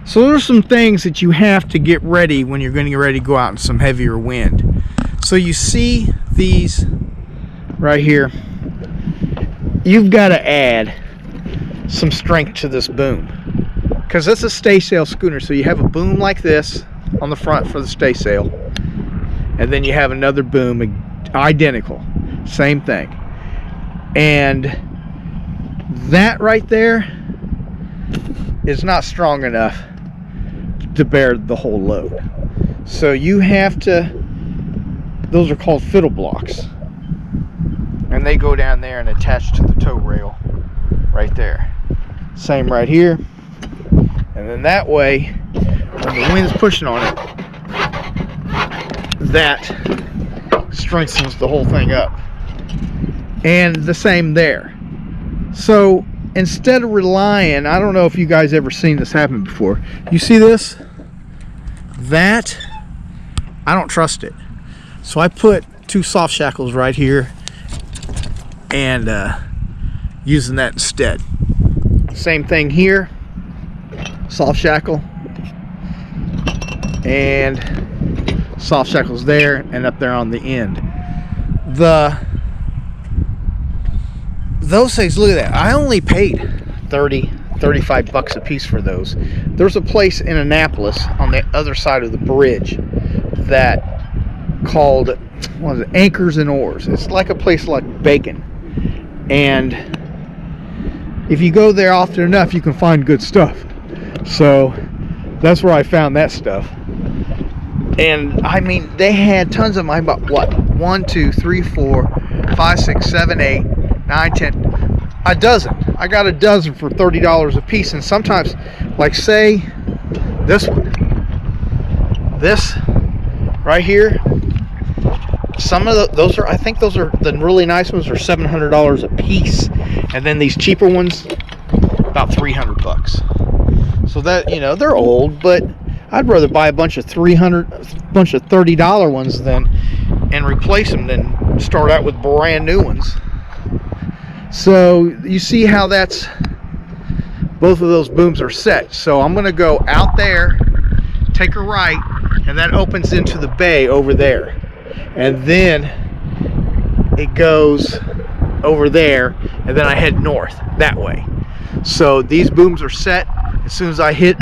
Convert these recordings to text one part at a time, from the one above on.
So there's some things that you have to get ready when you're going to get ready to go out in some heavier wind. So you see these right here. You've got to add some strength to this boom, because this is a stay sail schooner. So you have a boom like this on the front for the stay sail, and then you have another boom identical, same thing, and that right there is not strong enough to bear the whole load. So you have to, those are called fiddle blocks, and they go down there and attach to the tow rail right there. Same right here. And then that way, when the wind's pushing on it, that strengthens the whole thing up. And the same there. So instead of relying, I don't know if you guys ever seen this happen before. You see this? That, I don't trust it. So I put 2 soft shackles right here and using that instead. Same thing here, soft shackle and soft shackles there and up there on the end. Those things, look at that. I only paid $35 a piece for those. There's a place in Annapolis on the other side of the bridge that called, what is it, Anchors and Oars. It's like a place like Bacon, and if you go there often enough, you can find good stuff. So that's where I found that stuff. And I mean, they had tons of them. I bought what? 1, 2, 3, 4, 5, 6, 7, 8, 9, 10, a dozen. I got a dozen for $30 a piece. And sometimes, like say this one, this right here, some of those are, I think those are the really nice ones, are $700 a piece, and then these cheaper ones about $300. So that, you know, they're old, but I'd rather buy a bunch of $30 ones and replace them than start out with brand new ones. So you see how that's, both of those booms are set. So I'm going to go out there, take a right, and that opens into the bay over there. And then it goes over there, and then I head north that way. So these booms are set as soon as I hit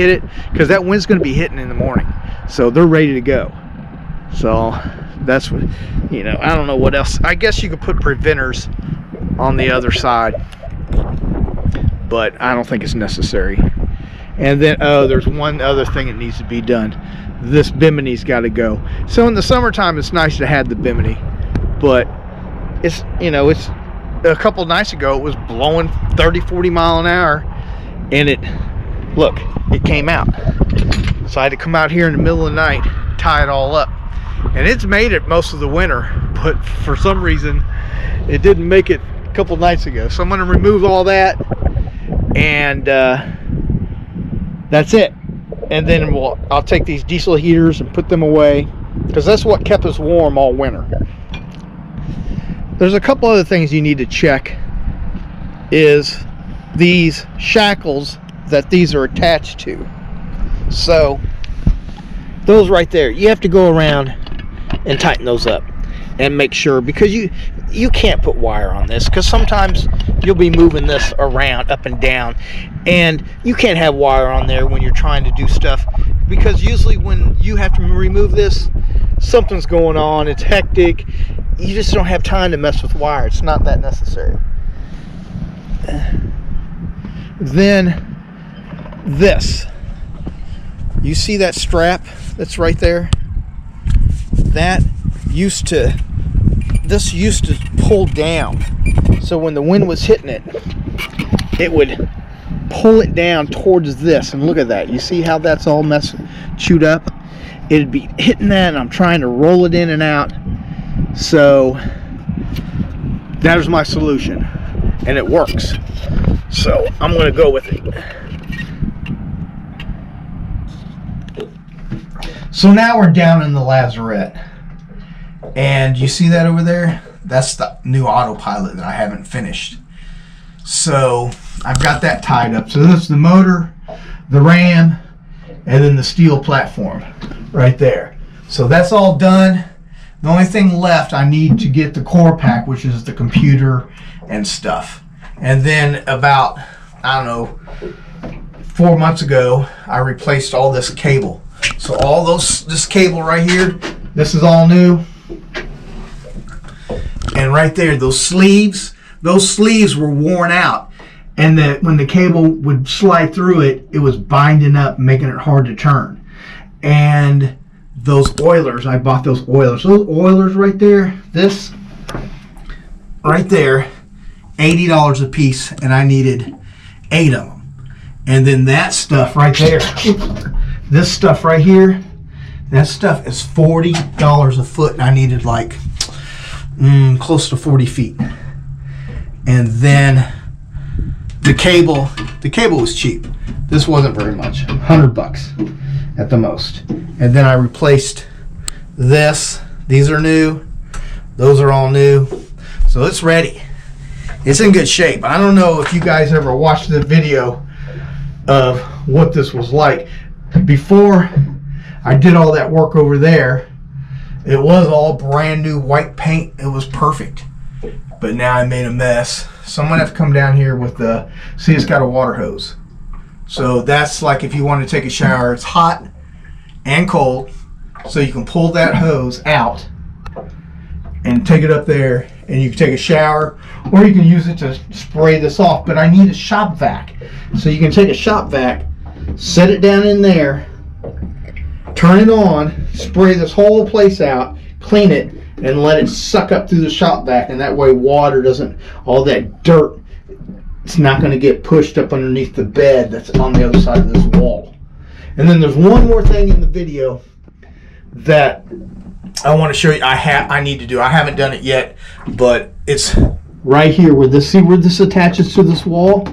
it, because that wind's going to be hitting in the morning. So they're ready to go. So that's what, you know, I don't know what else. I guess you could put preventers on the other side, but I don't think it's necessary. And then, oh, there's one other thing that needs to be done. This bimini's got to go. So in the summertime, it's nice to have the bimini, but it's, you know, it's a couple of nights ago, it was blowing 30-40 mile an hour, and it came out. So I had to come out here in the middle of the night, tie it all up, and it's made it most of the winter, but for some reason it didn't make it a couple of nights ago. So I'm going to remove all that, and that's it. And then I'll take these diesel heaters and put them away, because that's what kept us warm all winter. There's a couple other things you need to check, is these shackles that these are attached to. So those right there, you have to go around and tighten those up and make sure, because you can't put wire on this, because sometimes you'll be moving this around up and down, and you can't have wire on there when you're trying to do stuff, because usually when you have to remove this, something's going on, it's hectic, you just don't have time to mess with wire. It's not that necessary. Then this, you see that strap that's right there? This used to pull down, so when the wind was hitting it, it would pull it down towards this. And look at that, you see how that's all chewed up? It'd be hitting that, and I'm trying to roll it in and out. So that is my solution, and it works. So I'm going to go with it. So now we're down in the lazarette, and you see that over there? That's the new autopilot that I haven't finished. So I've got that tied up. So this is the motor. the ram, and then the steel platform right there. So that's all done. The only thing left, I need to get the core pack, which is the computer and stuff. And then about, I don't know, 4 months ago, I replaced all this cable. So all this cable right here, this is all new. And right there, those sleeves were worn out. And when the cable would slide through it, it was binding up, making it hard to turn. And those oilers, I bought those oilers. Those oilers right there, this right there, $80 a piece, and I needed 8 of them. And then that stuff right there, this stuff right here, that stuff is $40 a foot, and I needed like close to 40 feet. And then the cable was cheap. This wasn't very much, $100 at the most. And then I replaced this. These are new. Those are all new. So it's ready. It's in good shape. I don't know if you guys ever watched the video of what this was like. Before I did all that work over there, it was all brand new white paint. It was perfect. But now I made a mess. So I'm gonna have to come down here with the, see, it's got a water hose. So that's like if you want to take a shower, it's hot and cold. So you can pull that hose out and take it up there and you can take a shower, or you can use it to spray this off. But I need a shop vac. So you can take a shop vac, set it down in there, turn it on, spray this whole place out, clean it, and let it suck up through the shop vac, and that way water doesn't, all that dirt, it's not going to get pushed up underneath the bed that's on the other side of this wall. And then there's one more thing in the video that I want to show you. I need to do. I haven't done it yet, but it's right here where this, see where this attaches to this wall?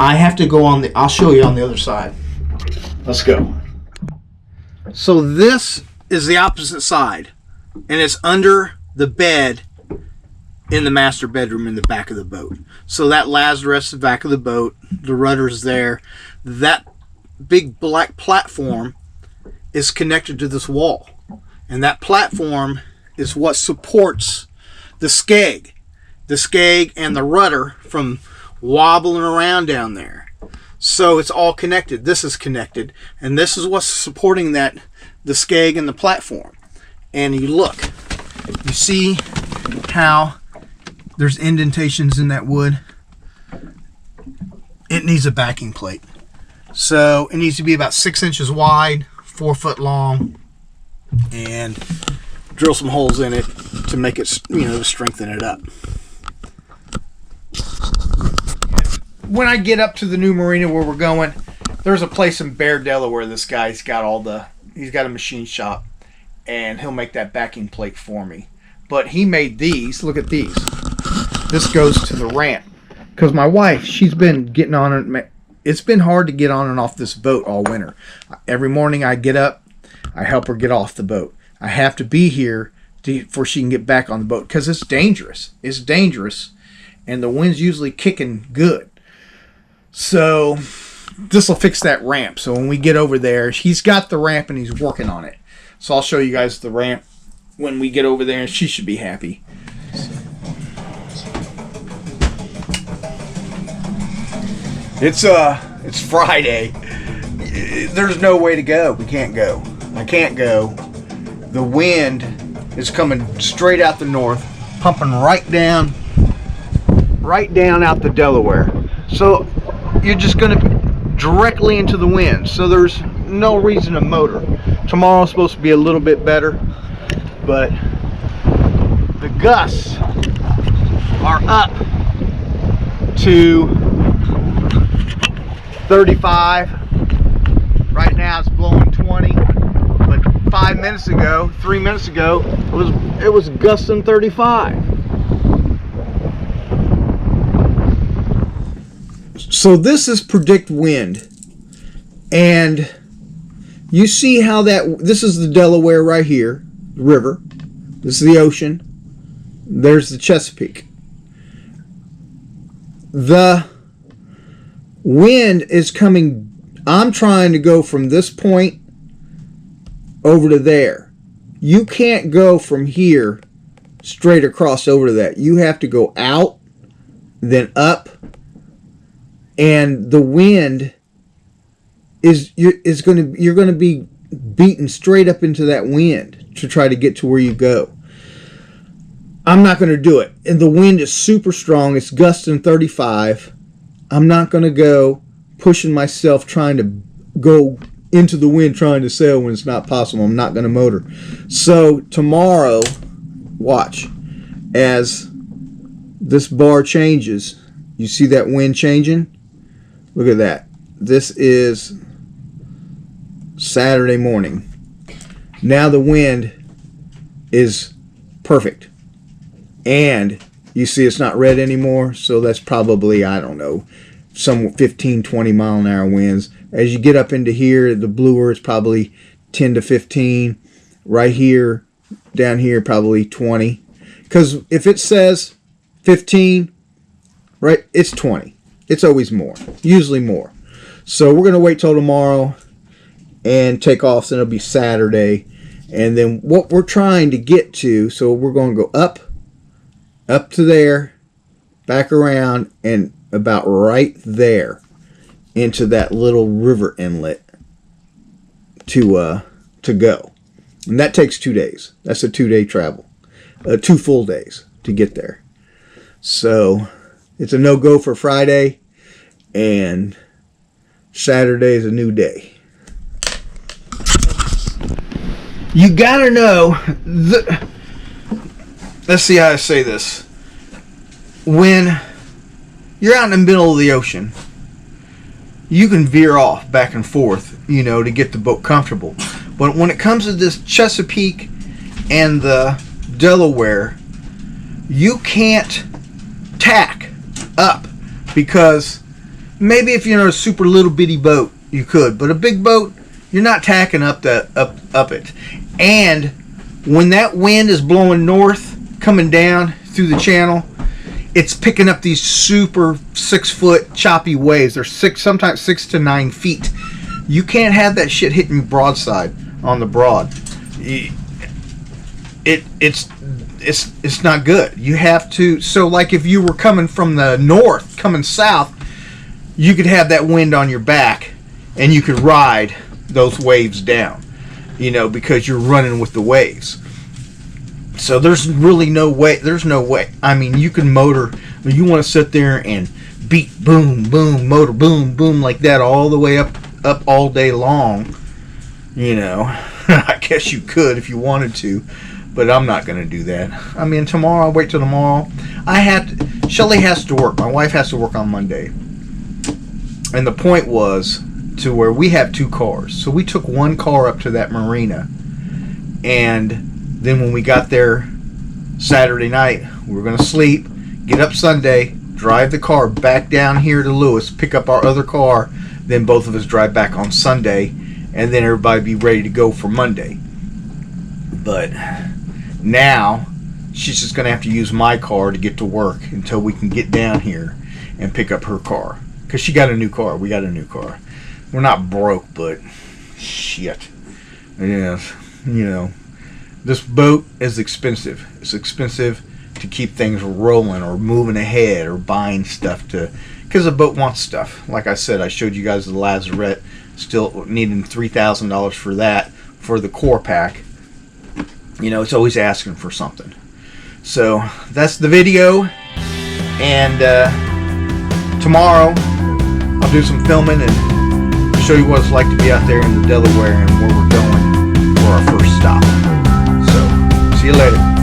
I have to go on the, I'll show you on the other side. Let's go. So this is the opposite side, and it's under the bed in the master bedroom in the back of the boat. So that Lazarus, the back of the boat, the rudder's there. That big black platform is connected to this wall, and that platform is what supports the skeg and the rudder from wobbling around down there. So it's all connected. This is connected, and this is what's supporting that, the skeg and the platform. And you look, you see how there's indentations in that wood. It needs a backing plate. So it needs to be about 6 inches wide, 4 foot long, and drill some holes in it to make it, to strengthen it up. When I get up to the new marina where we're going, there's a place in Bear, Delaware. This guy's got he's got a machine shop, and he'll make that backing plate for me. But he made these. Look at these. This goes to the ramp, because my wife, she's been getting on it. It's been hard to get on and off this boat all winter. Every morning I get up, I help her get off the boat. I have to be here before she can get back on the boat, because it's dangerous. It's dangerous, and the wind's usually kicking good. So this will fix that ramp. So when we get over there, he's got the ramp and he's working on it. So I'll show you guys the ramp when we get over there, and she should be happy. It's Friday. There's no way to go. We can't go. I can't go. The wind is coming straight out the north, pumping right down out the Delaware. So you're just going to directly into the wind. So there's no reason to motor. Tomorrow's supposed to be a little bit better, but the gusts are up to 35. Right now it's blowing 20, but 3 minutes ago, it was gusting 35. So this is predict wind, and you see how this is the Delaware right here, the river. This is the ocean. There's the Chesapeake. The wind is coming I'm trying to go from this point over to there. You can't go from here straight across over to that. You have to go out, then up, and the wind you're going to be beaten straight up into that wind to try to get to where you go. I'm not going to do it. And the wind is super strong. It's gusting 35. I'm not going to go pushing myself trying to go into the wind trying to sail when it's not possible. I'm not going to motor. So tomorrow, watch as this bar changes. You see that wind changing? Look at that. This is Saturday morning. Now the wind is perfect. And you see it's not red anymore, so that's probably, I don't know, some 15, 20 mile an hour winds. As you get up into here, the bluer is probably 10 to 15. Right here, down here, probably 20. Because if it says 15, right, it's 20. It's always more, usually more. So we're going to wait till tomorrow and take off, so it'll be Saturday. And then what we're trying to get to, so we're going to go up to there, back around, and about right there into that little river inlet to go. And that takes 2 days. That's a 2-day travel. 2 full days to get there. So it's a no-go for Friday, and Saturday is a new day. You gotta know, let's see how I say this. When you're out in the middle of the ocean, you can veer off back and forth, to get the boat comfortable. But when it comes to this Chesapeake and the Delaware, you can't tack up, because maybe if you're in a super little bitty boat, you could, but a big boat, you're not tacking up it. And when that wind is blowing north, coming down through the channel, it's picking up these super 6-foot choppy waves. They're sometimes 6 to 9 feet. You can't have that shit hitting broadside on the broad. It's not good. You have to. So like if you were coming from the north, coming south, you could have that wind on your back, and you could ride those waves down, because you're running with the waves. So there's really no way. There's no way. I mean, you can motor. You want to sit there and beat boom, boom, motor boom, boom like that all the way up all day long. I guess you could if you wanted to, but I'm not going to do that. I mean, tomorrow, I'll wait till tomorrow. Shelly has to work. My wife has to work on Monday. And the point was to where we have 2 cars. So we took 1 car up to that marina, and then when we got there Saturday night, we were going to sleep, get up Sunday, drive the car back down here to Lewis, pick up our other car, then both of us drive back on Sunday, and then everybody be ready to go for Monday. But now she's just going to have to use my car to get to work until we can get down here and pick up her car. Because she got a new car. We got a new car. We're not broke, but shit. Yes, this boat is expensive. It's expensive to keep things rolling or moving ahead or buying stuff because the boat wants stuff. Like I said, I showed you guys the Lazarette, still needing $3,000 for that, for the core pack. It's always asking for something. So that's the video, and tomorrow I'll do some filming and show you what it's like to be out there in the Delaware and where we're going for our first stop. So, see you later.